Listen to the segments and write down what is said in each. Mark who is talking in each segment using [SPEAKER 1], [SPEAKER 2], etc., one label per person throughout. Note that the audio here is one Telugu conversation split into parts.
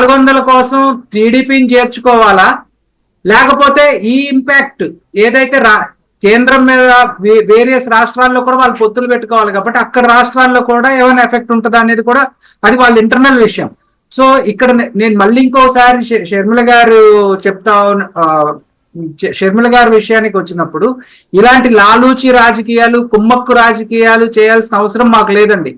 [SPEAKER 1] 400 కోసం టీడీపీని చేర్చుకోవాలా, లేకపోతే ఈ ఇంపాక్ట్ ఏదైతే కేంద్రం మీద వేరియస్ రాష్ట్రాల్లో కూడా వాళ్ళు పొత్తులు పెట్టుకోవాలి కాబట్టి అక్కడ రాష్ట్రాల్లో కూడా ఏమైనా ఎఫెక్ట్ ఉంటుందా అనేది కూడా అది వాళ్ళ ఇంటర్నల్ విషయం. సో ఇక్కడ నేను మళ్ళీ ఇంకోసారి షర్మిల గారు షర్మిల గారి విషయానికి వచ్చినప్పుడు ఇలాంటి లాలూచి రాజకీయాలు, కుమ్మక్కు రాజకీయాలు చేయాల్సిన అవసరం మాకు లేదండి.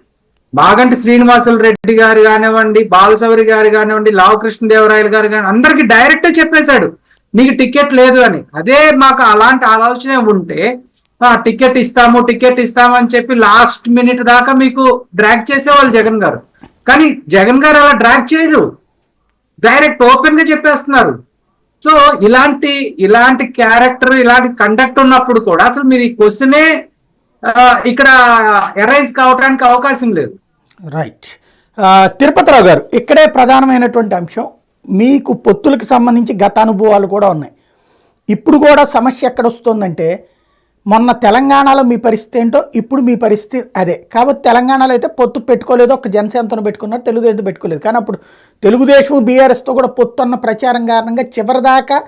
[SPEAKER 1] మాగంటి శ్రీనివాసులు రెడ్డి గారు కానివ్వండి, బాలసౌరి గారు కానివ్వండి, లావకృష్ణదేవరాయలు గారు కానివ్వండి, అందరికి డైరెక్టే చెప్పేశాడు నీకు టికెట్ లేదు అని. అదే మాకు అలాంటి ఆలోచన ఉంటే టికెట్ ఇస్తాము అని చెప్పి లాస్ట్ మినిట్ దాకా మీకు డ్రాగ్ చేసేవాళ్ళు జగన్ గారు. కానీ జగన్ గారు అలా డ్రాగ్ చేయరు, డైరెక్ట్ ఓపెన్ గా చెప్పేస్తున్నారు. సో ఇలాంటి క్యారెక్టర్, ఇలాంటి కండక్ట్ ఉన్నప్పుడు కూడా అసలు మీరు ఈ క్వశ్చనే ఇక్కడ ఎరైజ్ కావడానికి అవకాశం లేదు.
[SPEAKER 2] రైట్. తిరుపతిరావు గారు, ఇక్కడే ప్రధానమైనటువంటి అంశం, మీకు పొత్తులకు సంబంధించి గత అనుభవాలు కూడా ఉన్నాయి. ఇప్పుడు కూడా సమస్య ఎక్కడ వస్తుందంటే, మొన్న తెలంగాణలో మీ పరిస్థితి ఏంటో ఇప్పుడు మీ పరిస్థితి అదే. కాబట్టి తెలంగాణలో అయితే పొత్తు పెట్టుకోలేదు, ఒక జనసేనతో పెట్టుకున్నారు, తెలుగుదేశం పెట్టుకోలేదు. కానీ అప్పుడు తెలుగుదేశం బీఆర్ఎస్తో కూడా పొత్తు అన్న ప్రచారం కారణంగా చివరిదాకా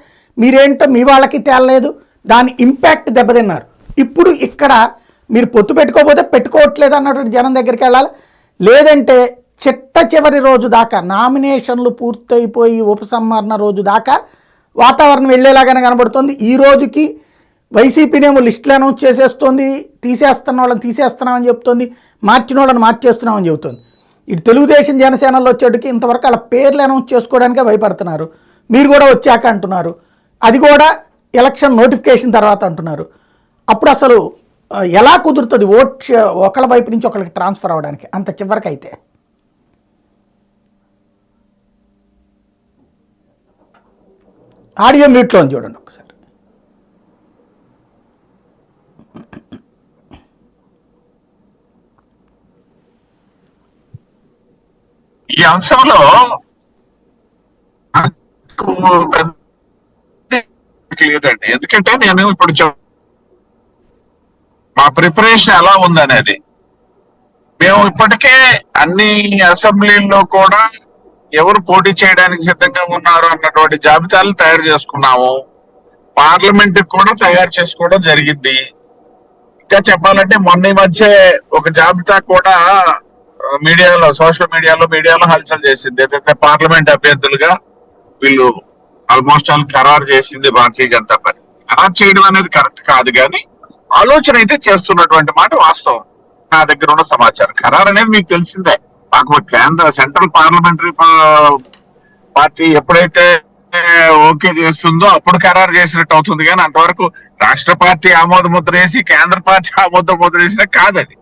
[SPEAKER 2] మీరేంటో మీ వాళ్ళకి తేలలేదు, దాని ఇంపాక్ట్ దెబ్బతిన్నారు. ఇప్పుడు ఇక్కడ మీరు పొత్తు పెట్టుకోకపోతే పెట్టుకోవట్లేదు అన్నటువంటి జనం దగ్గరికి వెళ్ళాలి, లేదంటే చివరి రోజు దాకా నామినేషన్లు పూర్తయిపోయి ఉపసంహరణ రోజు దాకా వాతావరణం వెళ్ళేలాగానే కనబడుతుంది. ఈ రోజుకి వైసీపీనేమో లిస్టులు అనౌన్స్ చేసేస్తుంది, తీసేస్తున్న వాళ్ళని తీసేస్తున్నామని చెప్తుంది, మార్చిన వాళ్ళని మార్చేస్తున్నామని చెబుతుంది. ఇటు తెలుగుదేశం జనసేనలో వచ్చేటికి ఇంతవరకు అలా పేర్లు అనౌన్స్ చేసుకోవడానికే భయపడుతున్నారు. మీరు కూడా వచ్చాక అంటున్నారు, అది కూడా ఎలక్షన్ నోటిఫికేషన్ తర్వాత అంటున్నారు. అప్పుడు అసలు ఎలా కుదురుతుంది ఓట్ ఒకళ్ళ వైపు నుంచి ఒకళ్ళకి ట్రాన్స్ఫర్ అవ్వడానికి అంత చివరికి అయితే? ఆడియో మ్యూట్లో చూడండి ఒకసారి.
[SPEAKER 3] ఈ అంశంలో లేదండి, ఎందుకంటే నేను ఇప్పుడు మా ప్రిపరేషన్ ఎలా ఉందనేది, మేము ఇప్పటికే అన్ని అసెంబ్లీల్లో కూడా ఎవరు పోటీ చేయడానికి సిద్ధంగా ఉన్నారు అన్నటువంటి జాబితాలు తయారు చేసుకున్నాము. పార్లమెంట్ కూడా తయారు చేసుకోవడం జరిగింది. ఇంకా చెప్పాలంటే మొన్న ఈ మధ్య ఒక జాబితా కూడా మీడియాలో, సోషల్ మీడియాలో హల్చల్ చేసింది. ఏదైతే పార్లమెంట్ అభ్యర్థులుగా వీళ్ళు ఆల్మోస్ట్ ఆల్ ఖరారు చేసింది భారతీయ జనతా పార్టీ. ఖరారు చేయడం అనేది కరెక్ట్ కాదు, కానీ ఆలోచన అయితే చేస్తున్నటువంటి మాట వాస్తవం. నా దగ్గర ఉన్న సమాచారం, ఖరారు అనేది మీకు తెలిసిందే. మాకు సెంట్రల్ పార్లమెంటరీ పార్టీ ఎప్పుడైతే ఓకే చేస్తుందో అప్పుడు ఖరారు చేసినట్టు అవుతుంది, కానీ అంతవరకు రాష్ట్ర పార్టీ ఆమోద ముద్ర వేసి కేంద్ర పార్టీ ఆమోద ముద్ర వేసినా కాదు అది.